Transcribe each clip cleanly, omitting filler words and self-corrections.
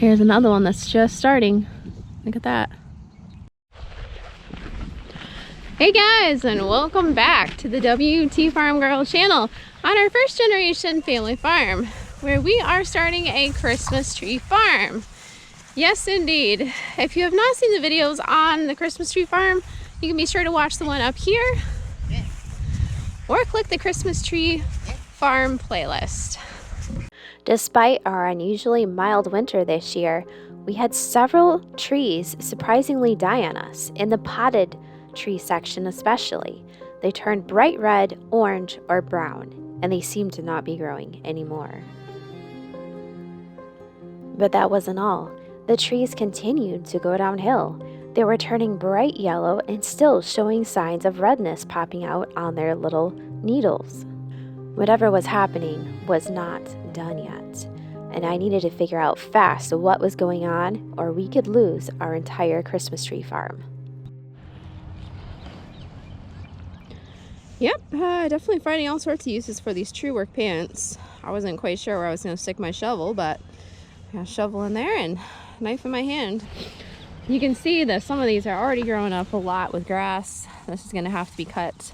Here's another one that's just starting. Look at that. Hey guys, and welcome back to the WT Farm Girl channel on our first generation family farm, where we are starting a Christmas tree farm. Yes, indeed. If you have not seen the videos on the Christmas tree farm, you can be sure to watch the one up here or click the Christmas tree farm playlist. Despite our unusually mild winter this year, we had several trees surprisingly die on us, in the potted tree section especially. They turned bright red, orange, or brown, and they seemed to not be growing anymore. But that wasn't all. The trees continued to go downhill. They were turning bright yellow and still showing signs of redness popping out on their little needles. Whatever was happening was not done yet, and I needed to figure out fast what was going on, or we could lose our entire Christmas tree farm. Yep, definitely finding all sorts of uses for these tree work pants. I wasn't quite sure where I was going to stick my shovel, but I got a shovel in there and a knife in my hand. You can see that some of these are already growing up a lot with grass. This is going to have to be cut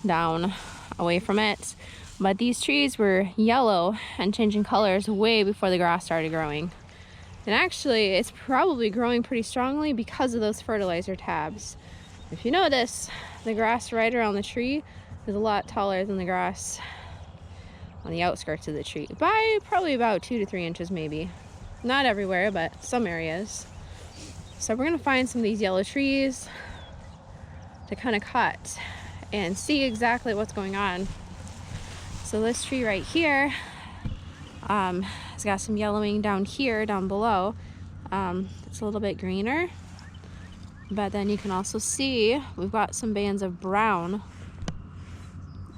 down away from it. But these trees were yellow and changing colors way before the grass started growing. And actually, it's probably growing pretty strongly because of those fertilizer tabs. If you notice, the grass right around the tree is a lot taller than the grass on the outskirts of the tree, by probably about 2 to 3 inches maybe. Not everywhere, but some areas. So we're gonna find some of these yellow trees to kind of cut and see exactly what's going on. So this tree right here has got some yellowing down here, down below. It's a little bit greener, but then you can also see we've got some bands of brown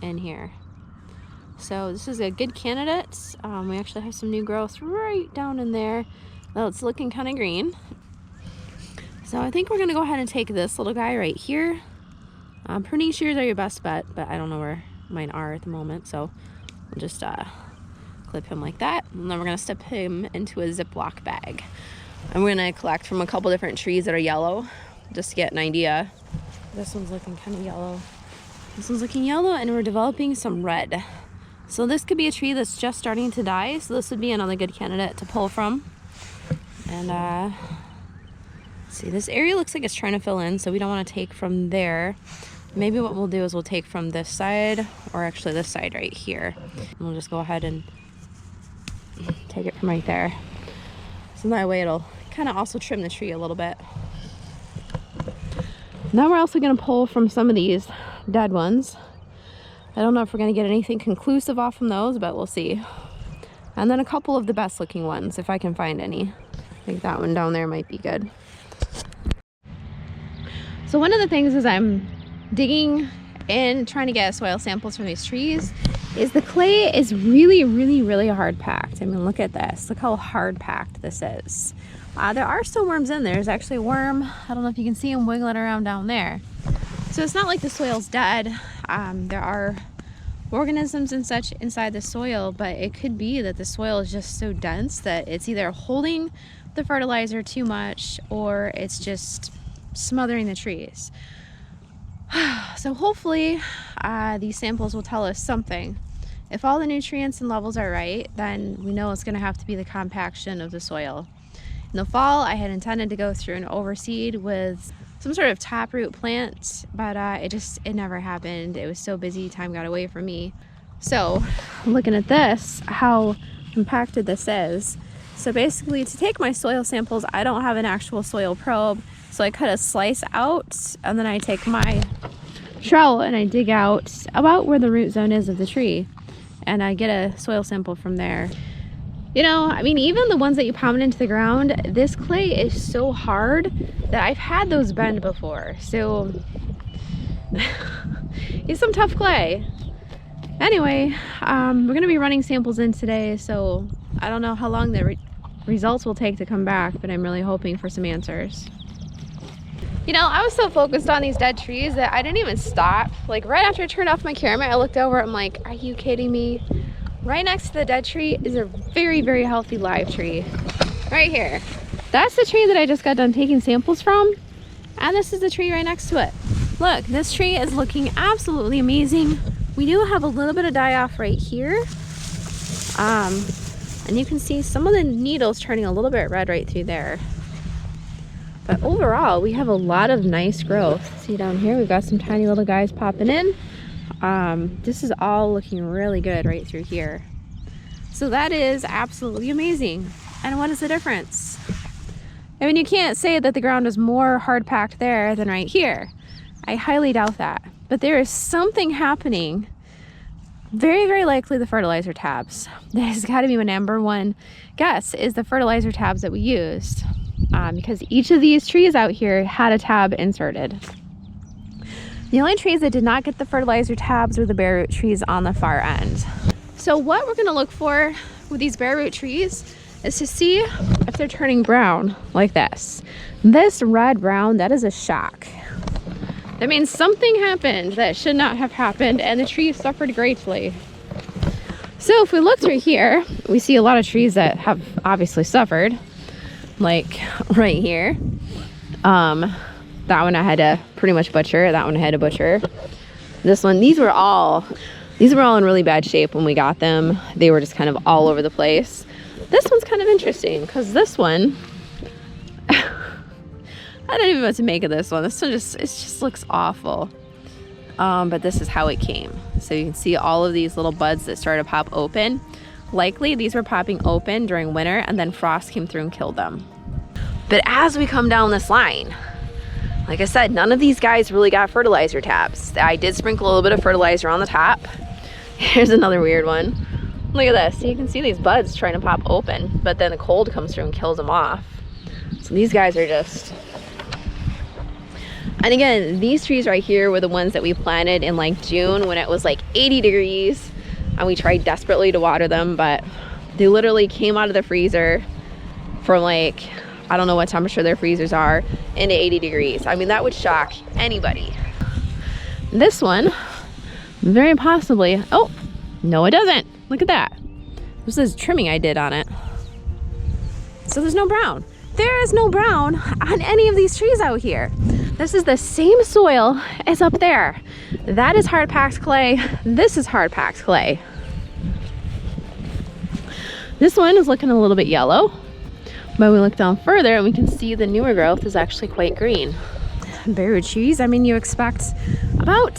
in here. So this is a good candidate. We actually have some new growth right down in there. Well, it's looking kind of green. So I think we're gonna go ahead and take this little guy right here. Pruning shears are your best bet, but I don't know where mine are at the moment, so we'll just clip him like that, and then we're gonna step him into a Ziploc bag. And we're gonna collect from a couple different trees that are yellow, just to get an idea. This one's looking kind of yellow. This one's looking yellow, and we're developing some red. So this could be a tree that's just starting to die, so this would be another good candidate to pull from. And let's see, this area looks like it's trying to fill in, so we don't want to take from there. Maybe what we'll do is we'll take from this side, or actually this side right here. And we'll just go ahead and take it from right there. So that way it'll kind of also trim the tree a little bit. Now we're also going to pull from some of these dead ones. I don't know if we're going to get anything conclusive off from those, but we'll see. And then a couple of the best looking ones, if I can find any. I think that one down there might be good. So one of the things is I'm digging and trying to get soil samples from these trees is the clay is really hard packed. I mean, look at this. Look how hard packed this is. There are still worms in there. There's actually a worm. I don't know if you can see him wiggling around down there. So it's not like the soil's dead. There are organisms and such inside the soil, but it could be that the soil is just so dense that it's either holding the fertilizer too much or it's just smothering the trees. So hopefully these samples will tell us something. If all the nutrients and levels are right, then we know it's going to have to be the compaction of the soil. In the fall, I had intended to go through and overseed with some sort of taproot plant, but it never happened. It was so busy, time got away from me. So looking at this, how compacted this is. So basically, to take my soil samples, I don't have an actual soil probe. So I cut a slice out, and then I take my trowel and I dig out about where the root zone is of the tree, and I get a soil sample from there. You know, I mean, even the ones that you pound into the ground, this clay is so hard that I've had those bend before. So it's some tough clay. Anyway, we're gonna be running samples in today, so I don't know how long the results will take to come back, but I'm really hoping for some answers. You know, I was so focused on these dead trees that I didn't even stop. Like right after I turned off my camera, I looked over, I'm like, are you kidding me? Right next to the dead tree is a very healthy live tree. right here. That's the tree that I just got done taking samples from. And this is the tree right next to it. Look, this tree is looking absolutely amazing. We do have a little bit of die off right here. And you can see some of the needles turning a little bit red right through there. But overall, we have a lot of nice growth. See down here, we've got some tiny little guys popping in. This is all looking really good right through here. So that is absolutely amazing. And what is the difference? I mean, you can't say that the ground is more hard packed there than right here. I highly doubt that. But there is something happening. Very, very likely the fertilizer tabs. That has got to be my number one guess, is the fertilizer tabs that we used. Because each of these trees out here had a tab inserted. The only trees that did not get the fertilizer tabs were the bare root trees on the far end. So what we're going to look for with these bare root trees is to see if they're turning brown like this. This red brown, that is a shock. That means something happened that should not have happened, and the trees suffered greatly. So if we look through here, we see a lot of trees that have obviously suffered, like right here. That one I had to pretty much butcher. That one I had to butcher. This one, these were all in really bad shape when we got them. They were just kind of all over the place. This one's kind of interesting because this one, I don't even know what to make of this one. This one just looks awful. But this is how it came. So you can see all of these little buds that started to pop open. Likely these were popping open during winter and then frost came through and killed them. But as we come down this line, like I said, none of these guys really got fertilizer tabs. I did sprinkle a little bit of fertilizer on the top. Here's another weird one. Look at this. You can see these buds trying to pop open, but then the cold comes through and kills them off. So these guys are just... And again, these trees right here were the ones that we planted in like June when it was like 80 degrees and we tried desperately to water them, but they literally came out of the freezer from like, I don't know what temperature their freezers are, into 80 degrees. I mean, that would shock anybody. This one, very possibly, oh, no it doesn't. Look at that. This is trimming I did on it. So there's no brown. There is no brown on any of these trees out here. This is the same soil as up there. That is hard packed clay. This is hard packed clay. This one is looking a little bit yellow, but we look down further and we can see the newer growth is actually quite green. Bare root trees, I mean, you expect about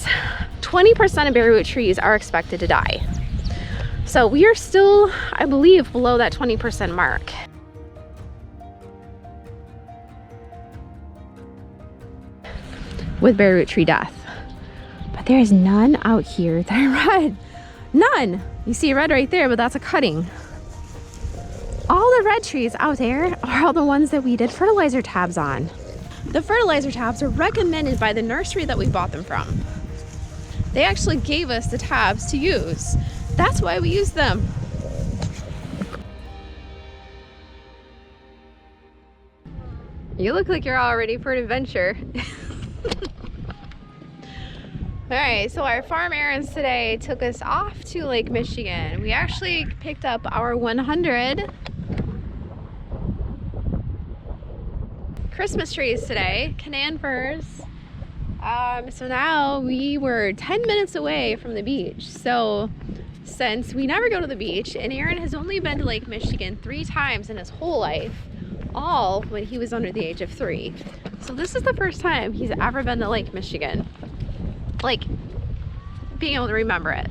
20% of bare root trees are expected to die. So we are still, I believe, below that 20% mark. With bare root tree death. But there is none out here that are red. None. You see red right there, but that's a cutting. All the red trees out there are all the ones that we did fertilizer tabs on. The fertilizer tabs are recommended by the nursery that we bought them from. They actually gave us the tabs to use. That's why we use them. You look like you're all ready for an adventure. All right, so our farm errands today took us off to Lake Michigan. We actually picked up our 100 Christmas trees today, Canaan firs. So now we were 10 minutes away from the beach. So since we never go to the beach, and Aaron has only been to Lake Michigan 3 times in his whole life, all when he was under the age of 3. So this is the first time he's ever been to Lake Michigan. Like, being able to remember it.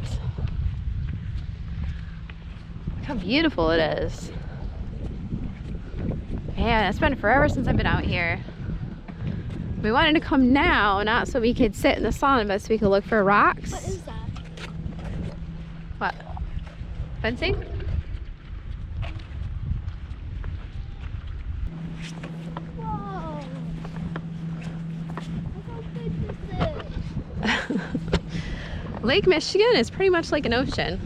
Look how beautiful it is. Man, it's been forever since I've been out here. We wanted to come now, not so we could sit in the sun, but so we could look for rocks. What is that? What? Fencing? Whoa! Look how big this is. Lake Michigan is pretty much like an ocean.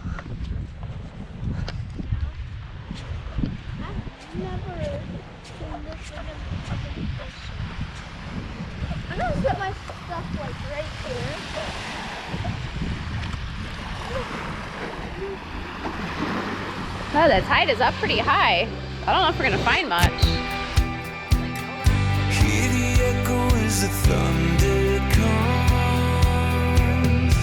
I've never seen this big of an ocean. I'm gonna set my stuff like right here. Oh, the tide is up pretty high. I don't know if we're gonna find much. Hear the echo as the thunder comes.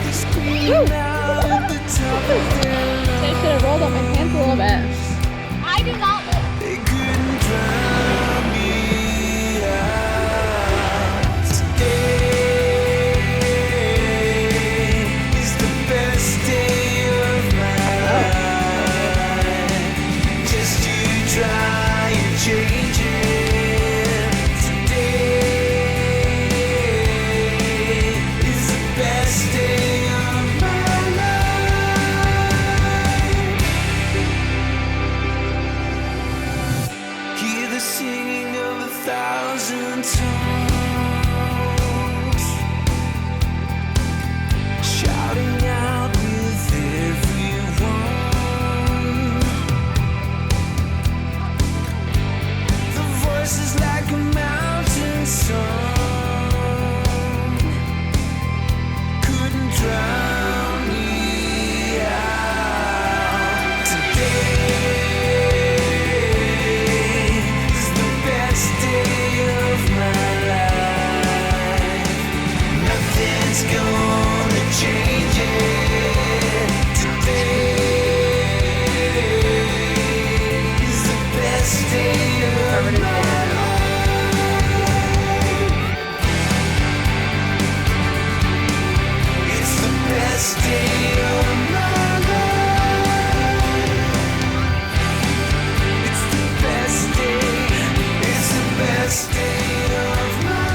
They scream out at the top of their I should have rolled up my pants a little bit. I do not live. They couldn't drown me out. Today is the best day of my life. Just you try and change it. Today is the best day of my life. Hear the singing of 1,000 tongues, shouting out with everyone. The voice is like a mountain song, couldn't drown me out. Today is the best day of my life. Nothing's gonna change it. Today is the best day of my life. It's the best day of my life. It's the best day. It's the best day of my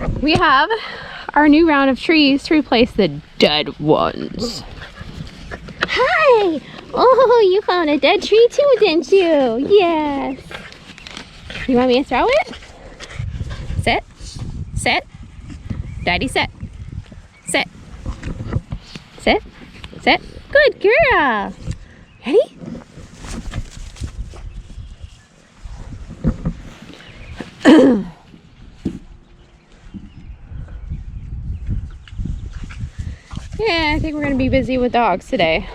life. We have our new round of trees to replace the dead ones. Hi! Oh, you found a dead tree too, didn't you? Yes. You want me to throw it? Sit. Sit. Daddy, sit. Sit. Sit. Sit. Good girl. Ready? Yeah, I think we're gonna be busy with dogs today.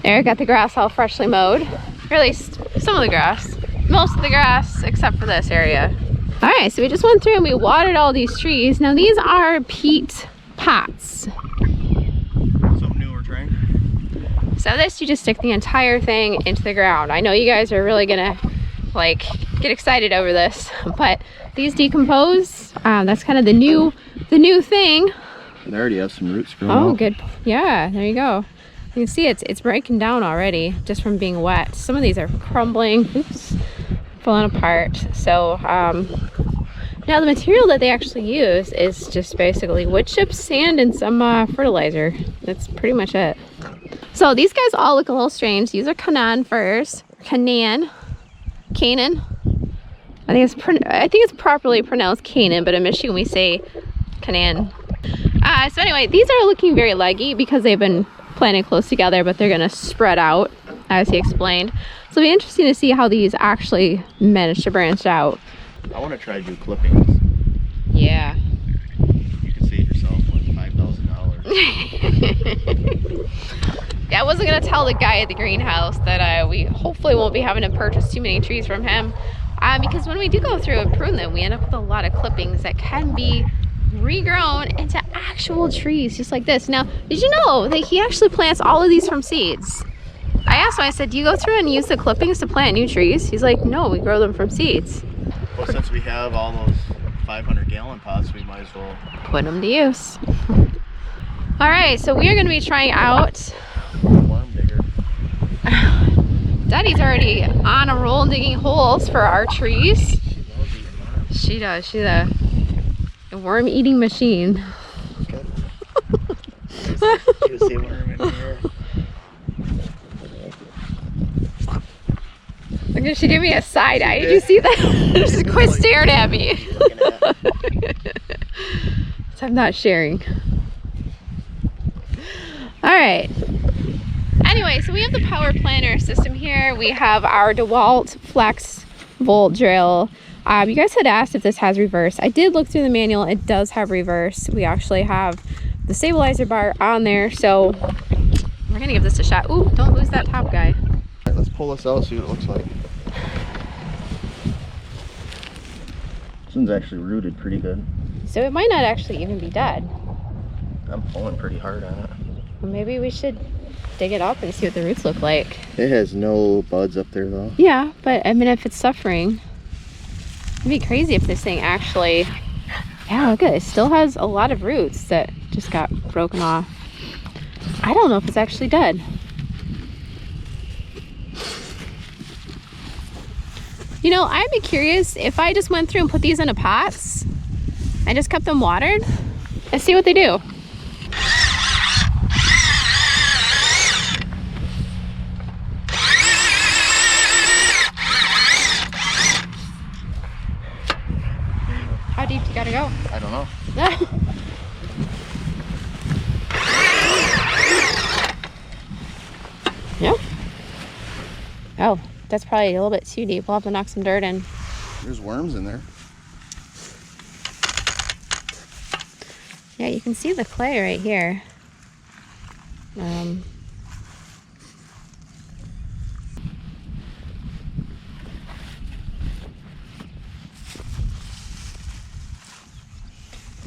Eric got the grass all freshly mowed. Or at least some of the grass. Most of the grass except for this area. Alright, so we just went through and we watered all these trees. Now these are peat pots. Something new we're trying. So this, you just stick the entire thing into the ground. I know you guys are really gonna like get excited over this, but these decompose. That's kind of the new thing. They already have some roots growing Oh, out. good. Yeah, there you go. You can see it's breaking down already just from being wet. Some of these are crumbling, oops, falling apart. So now the material that they actually use is just basically wood chips, sand, and some fertilizer. That's pretty much it. So these guys all look a little strange. These are Canaan firs. Canaan. I think it's properly pronounced Canaan, but in Michigan we say Canaan. So anyway, these are looking very leggy because they've been planted close together, but they're gonna spread out, as he explained. So it'll be interesting to see how these actually manage to branch out. I want to try to do clippings. Yeah. You can see it yourself, like $5,000. Yeah, I wasn't gonna tell the guy at the greenhouse that we hopefully won't be having to purchase too many trees from him, because when we do go through and prune them, we end up with a lot of clippings that can be regrown into actual trees just like this. Now, did you know that he actually plants all of these from seeds? I asked him, I said, do you go through and use the clippings to plant new trees? He's like, no, we grow them from seeds. Well, since we have all those 500-gallon pots, we might as well. Put them to use. All right, so we are going to be trying out. Worm digger. Daddy's already on a roll digging holes for our trees. She loves eating worms. She does. She's a worm-eating machine. Good. You see a worm in here? Look at, she gave me a side eye. Did you see that? She just quit staring at me. So I'm not sharing. All right. Anyway, so we have the power planter system here. We have our DeWalt Flex volt drill. You guys had asked if this has reverse. I did look through the manual. It does have reverse. We actually have the stabilizer bar on there, so we're gonna give this a shot. Ooh, don't lose that top guy. All right, let's pull this out, see what it looks like. This one's actually rooted pretty good. So it might not actually even be dead. I'm pulling pretty hard on it. Well, maybe we should dig it up and see what the roots look like. It has no buds up there though. Yeah, but I mean, if it's suffering, it'd be crazy if this thing actually, yeah, look at it. It still has a lot of roots that just got broken off. I don't know if it's actually dead. You know, I'd be curious if I just went through and put these into pots and just kept them watered and see what they do. How deep do you gotta go? I don't know. Yeah. Oh, that's probably a little bit too deep. We'll have to knock some dirt in. There's worms in there. Yeah, you can see the clay right here.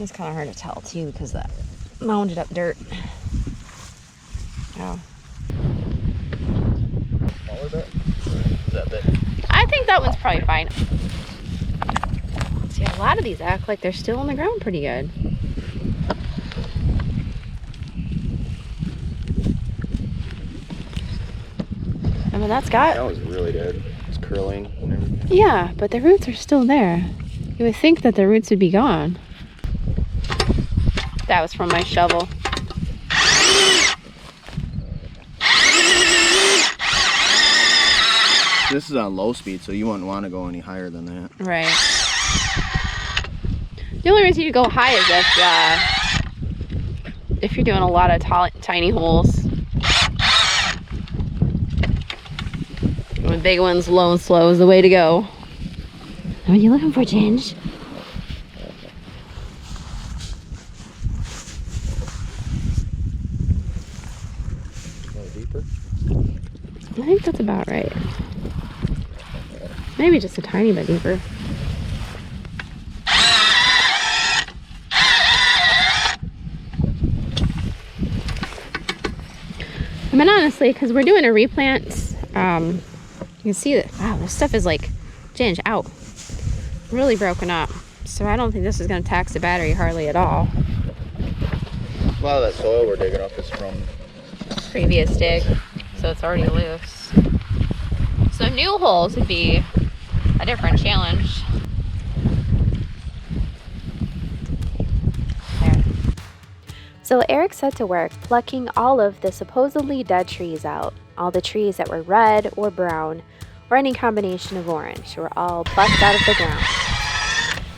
It's kind of hard to tell too because that mounded up dirt. Oh. Smaller bit? Is that bit? I think that one's probably fine. See, a lot of these act like they're still on the ground pretty good. I mean, that's got... That was really dead. It's curling and everything. Yeah, but the roots are still there. You would think that the roots would be gone. That was from my shovel. This is on low speed, so you wouldn't want to go any higher than that. Right. The only reason you go high is if you're doing a lot of tiny holes. With big ones, low and slow is the way to go. What are you looking for, Ginge? Deeper? I think that's about right. Maybe just a tiny bit deeper. I mean, honestly, because we're doing a replant, you can see that, wow, this stuff is like, Ginge, out. Really broken up. So I don't think this is going to tax the battery hardly at all. A lot of that soil we're digging up is from Previous dig, so it's already loose. So new holes would be a different challenge. There. So Eric set to work plucking all of the supposedly dead trees out. All the trees that were red or brown or any combination of orange were all plucked out of the ground.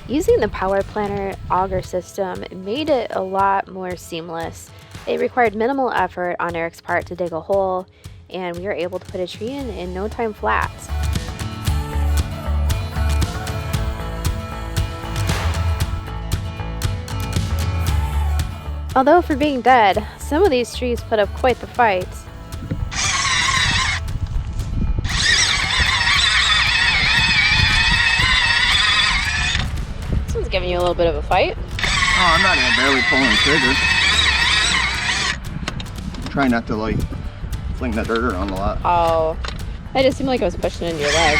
Using the power planter auger system made it a lot more seamless. It required minimal effort on Eric's part to dig a hole, and we were able to put a tree in no time flat. Although for being dead, some of these trees put up quite the fight. This one's giving you a little bit of a fight. Oh, I'm not even barely pulling the trigger. Try not to like fling that dirt around a lot. Oh, it just seemed like it was pushing into your leg.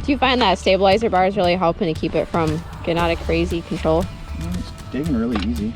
Do you find that stabilizer bar is really helping to keep it from getting out of crazy control? It's digging really easy.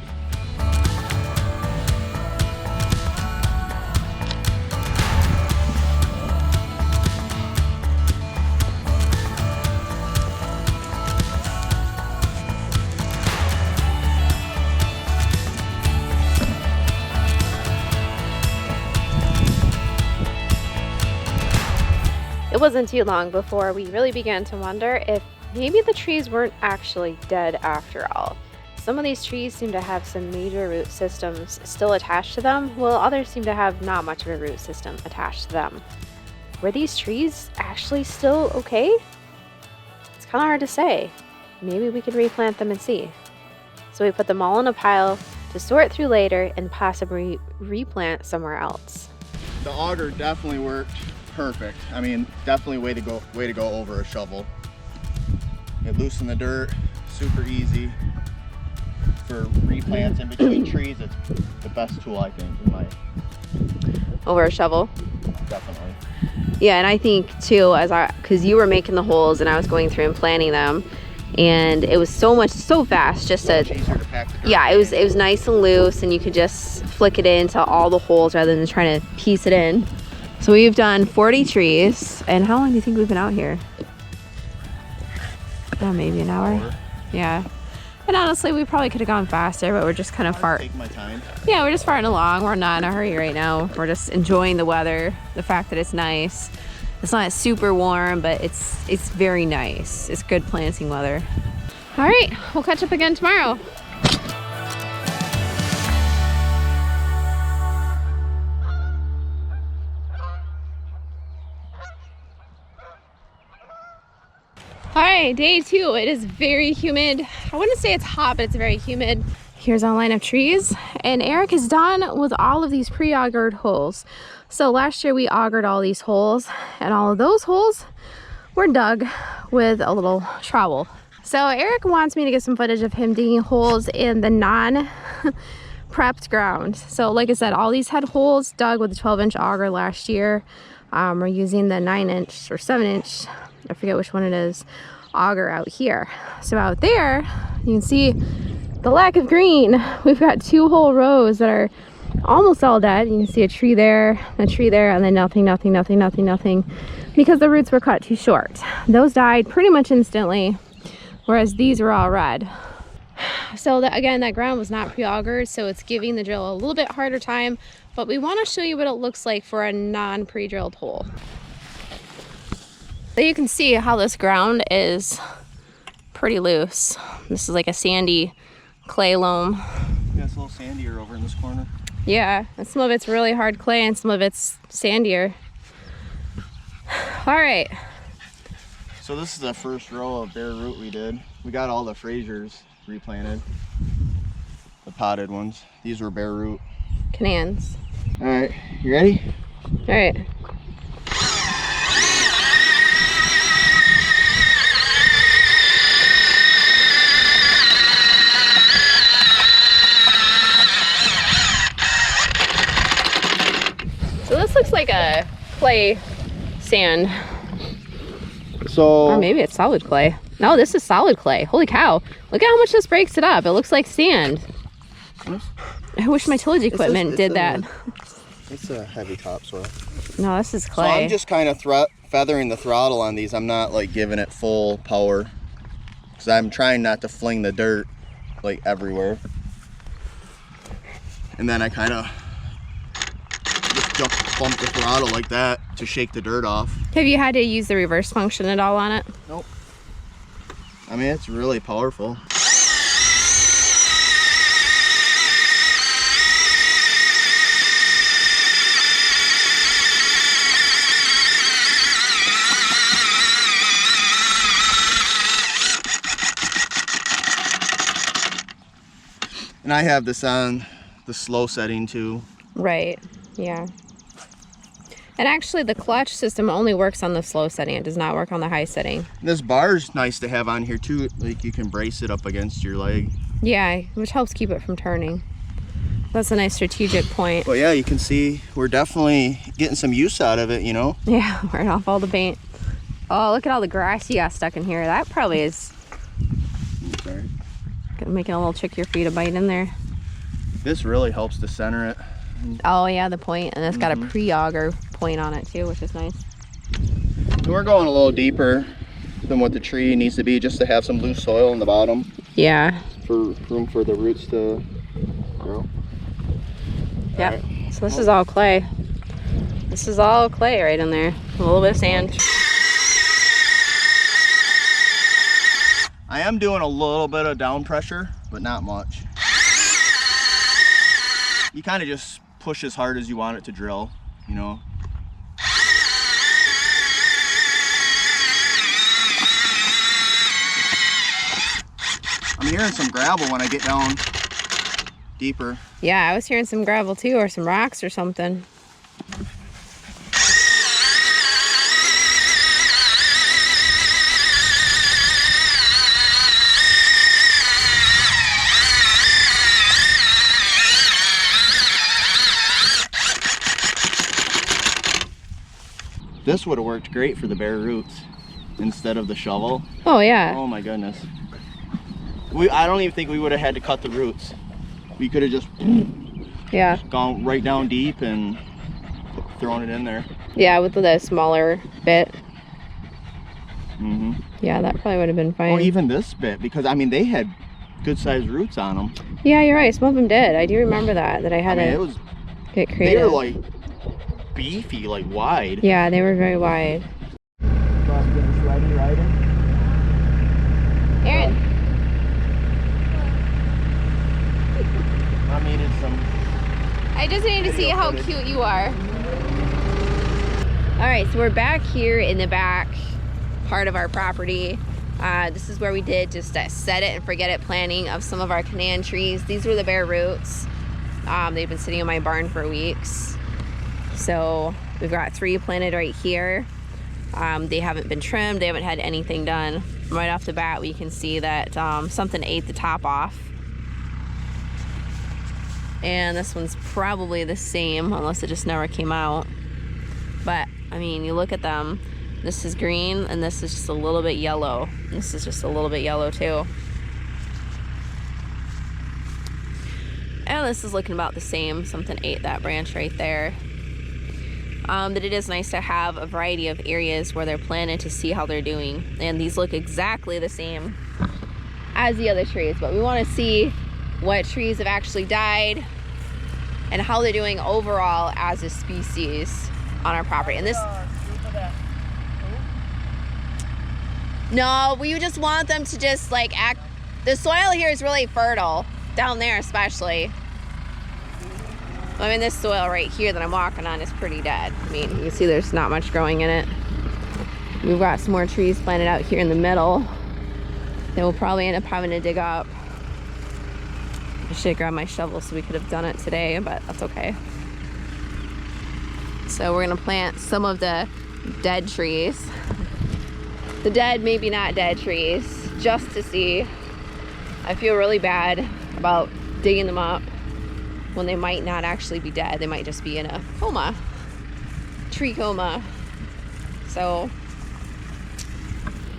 It wasn't too long before we really began to wonder if maybe the trees weren't actually dead after all. Some of these trees seem to have some major root systems still attached to them, while others seem to have not much of a root system attached to them. Were these trees actually still okay? It's kind of hard to say. Maybe we could replant them and see. So we put them all in a pile to sort through later and possibly replant somewhere else. The auger definitely worked perfect. I mean, definitely way to go over a shovel. It loosened the dirt, super easy. For replants in between trees, it's the best tool, I think, in my... Over a shovel. Definitely. Yeah, and I think too, because you were making the holes and I was going through and planting them, and it was so fast just to, easier to pack the dirt. yeah, it was nice and loose, and you could just flick it into all the holes rather than trying to piece it in. So we've done 40 trees, and how long do you think we've been out here? Oh, maybe an hour. Yeah. And honestly, we probably could have gone faster, but we're just kind of Take my time. Yeah, we're just farting along. We're not in a hurry right now. We're just enjoying the weather, the fact that it's nice. It's not super warm, but it's very nice. It's good planting weather. All right, we'll catch up again tomorrow. All right, day 2. It is very humid. I wouldn't say it's hot, but it's very humid. Here's our line of trees, and Eric is done with all of these pre-augered holes. So last year we augered all these holes, and all of those holes were dug with a little trowel. So Eric wants me to get some footage of him digging holes in the non-prepped ground. So like I said, all these had holes dug with a 12-inch auger last year. We're using the 9-inch or 7-inch, I forget which one it is, auger out here. So out there, you can see the lack of green. We've got 2 whole rows that are almost all dead. You can see a tree there, and then nothing, because the roots were cut too short. Those died pretty much instantly, whereas these were all red. So again, that ground was not pre-augered, so it's giving the drill a little bit harder time, but we want to show you what it looks like for a non-pre-drilled hole. So you can see how this ground is pretty loose. This is like a sandy clay loam. Yeah, it's a little sandier over in this corner. Yeah, and some of it's really hard clay and some of it's sandier. All right. So this is the first row of bare root we did. We got all the Frasers replanted, the potted ones. These were bare root. Canans. All right, you ready? All right. So this looks like a clay sand. So, Or maybe it's solid clay. No, this is solid clay. Holy cow. Look at how much this breaks it up. It looks like sand. I wish my tillage equipment did that. It's a heavy topsoil. No, this is So clay. I'm just kind of feathering the throttle on these. I'm not like giving it full power, because I'm trying not to fling the dirt like everywhere. And then I kind of just bump the throttle like that to shake the dirt off. Have you had to use the reverse function at all on it? Nope. I mean, it's really powerful. And I have this on the slow setting too. Right, yeah. And actually the clutch system only works on the slow setting. It does not work on the high setting. This bar's nice to have on here too. Like you can brace it up against your leg. Yeah, which helps keep it from turning. That's a nice strategic point. But yeah, you can see we're definitely getting some use out of it, you know? Yeah, right off all the paint. Oh, look at all the grass you got stuck in here. That probably is Sorry. making a little trickier for you to bite in there. This really helps to center it. Oh yeah, the point, and it's got a pre-auger point on it too, which is nice. And we're going a little deeper than what the tree needs to be, just to have some loose soil in the bottom Yeah. for room for the roots to grow. Yep. All right. So this is all clay. This is all clay right in there. A little bit of sand. I am doing a little bit of down pressure, but not much. You kind of just push as hard as you want it to drill, you know. I'm hearing some gravel when I get down deeper. Yeah, I was hearing some gravel too, or some rocks or something. This would have worked great for the bare roots instead of the shovel. Oh yeah. Oh my goodness. I don't even think we would have had to cut the roots. We could have just gone right down deep and thrown it in there. Yeah, with the smaller bit. Mm-hmm. Yeah, that probably would have been fine. Or even this bit, because I mean they had good sized roots on them. Yeah, you're right. Some of them did. I do remember that I had it to was, get creative. they were like beefy, like wide. Yeah, they were very wide. Aaron. I needed some. I just need to see how cute you are. All right, so we're back here in the back part of our property. This is where we did just a set it and forget it planting of some of our Canaan trees. These were the bare roots. They've been sitting in my barn for weeks. So we've got 3 planted right here. They haven't been trimmed. They haven't had anything done. Right off the bat, we can see that something ate the top off. And this one's probably the same, unless it just never came out. But I mean, you look at them. This is green, and this is just a little bit yellow. This is just a little bit yellow too. And this is looking about the same. Something ate that branch right there. But it is nice to have a variety of areas where they're planted to see how they're doing. And these look exactly the same as the other trees, but we want to see what trees have actually died and how they're doing overall as a species on our property. And this, no, we just want them to just like act. The soil here is really fertile, down there especially. I mean, this soil right here that I'm walking on is pretty dead. I mean, you can see there's not much growing in it. We've got some more trees planted out here in the middle that we'll probably end up having to dig up. I should have grabbed my shovel so we could have done it today, but that's okay. So we're gonna plant some of the dead trees. The dead, maybe not dead trees, just to see. I feel really bad about digging them up when they might not actually be dead. They might just be in a coma, tree coma. So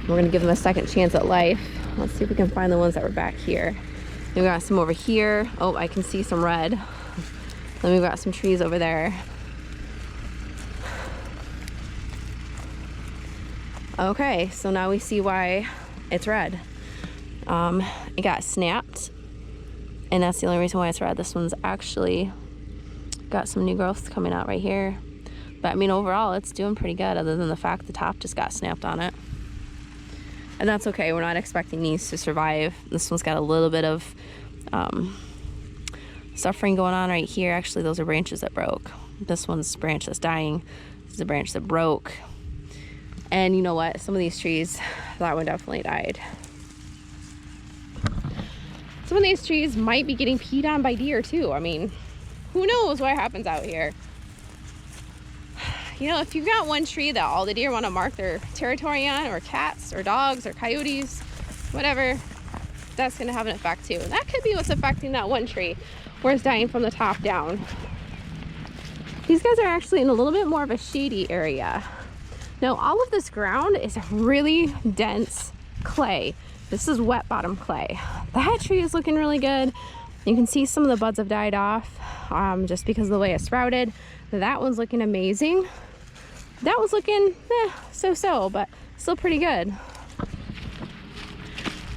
we're gonna give them a second chance at life. Let's see if we can find the ones that were back here. Then we got some over here. Oh, I can see some red. Then we've got some trees over there. Okay, so now we see why it's red. It got snapped, and that's the only reason why it's red. This one's actually got some new growth coming out right here. But I mean, overall, it's doing pretty good, other than the fact the top just got snapped on it. And that's okay. We're not expecting these to survive. This one's got a little bit of suffering going on right here. Actually, those are branches that broke. This one's a branch that's dying. This is a branch that broke. And you know what? Some of these trees, that one definitely died. Some of these trees might be getting peed on by deer too. I mean, who knows what happens out here? You know, if you've got one tree that all the deer want to mark their territory on, or cats or dogs or coyotes, whatever, that's going to have an effect too. And that could be what's affecting that one tree where it's dying from the top down. These guys are actually in a little bit more of a shady area. Now, all of this ground is really dense clay. This is wet bottom clay. That tree is looking really good. You can see some of the buds have died off just because of the way it's sprouted. That one's looking amazing. That one's looking so-so, but still pretty good.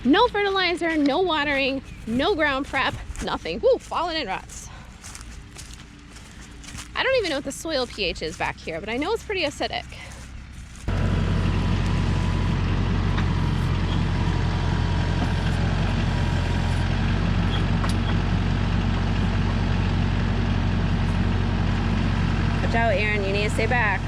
No fertilizer, no watering, no ground prep, nothing. Woo, falling in ruts. I don't even know what the soil pH is back here, but I know it's pretty acidic. Watch out, Aaron, you need to stay back.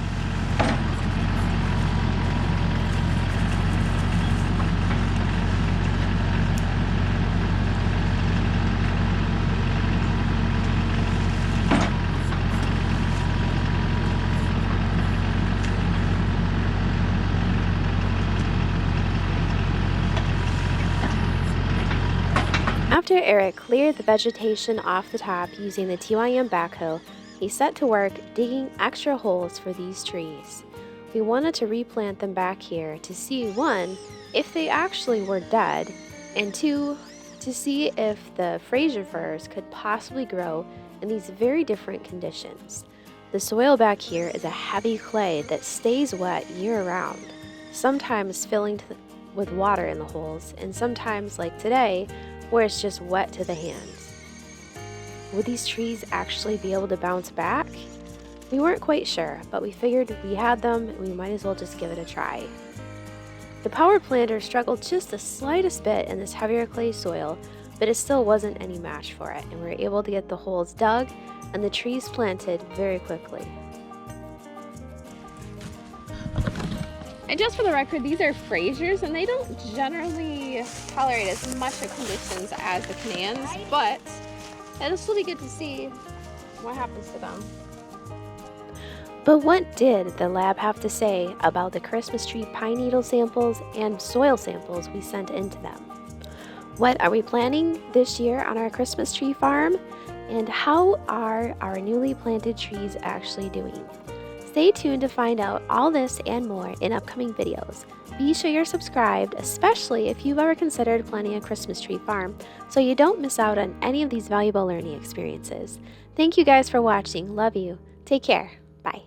Eric cleared the vegetation off the top using the TYM backhoe, he set to work digging extra holes for these trees. We wanted to replant them back here to see, 1, if they actually were dead, and 2, to see if the Fraser firs could possibly grow in these very different conditions. The soil back here is a heavy clay that stays wet year-round, sometimes filling with water in the holes, and sometimes, like today, where it's just wet to the hands. Would these trees actually be able to bounce back? We weren't quite sure, but we figured we had them and we might as well just give it a try. The power planter struggled just the slightest bit in this heavier clay soil, but it still wasn't any match for it, and we were able to get the holes dug and the trees planted very quickly. And just for the record, these are Frasers, and they don't generally tolerate as much of conditions as the Canans, but it'll still be good to see what happens to them. But what did the lab have to say about the Christmas tree pine needle samples and soil samples we sent into them? What are we planting this year on our Christmas tree farm? And how are our newly planted trees actually doing? Stay tuned to find out all this and more in upcoming videos. Be sure you're subscribed, especially if you've ever considered planting a Christmas tree farm, so you don't miss out on any of these valuable learning experiences. Thank you guys for watching. Love you. Take care. Bye.